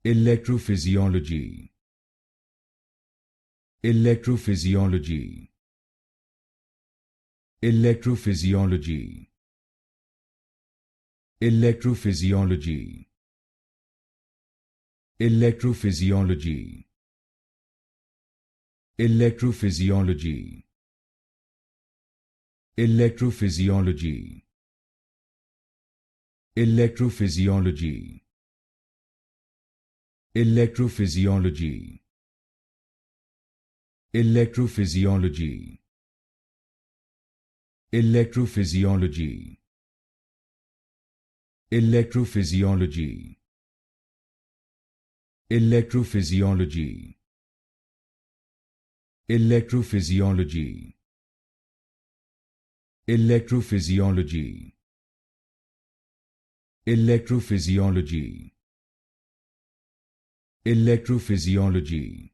Electrophysiology. Electrophysiology. Electrophysiology. Electrophysiology. Electrophysiology. Electrophysiology. Electrophysiology. Electrophysiology. Electrophysiology. Electrophysiology. Electrophysiology. Electrophysiology. Electrophysiology. Electrophysiology. Electrophysiology. Electrophysiology. Electrophysiology.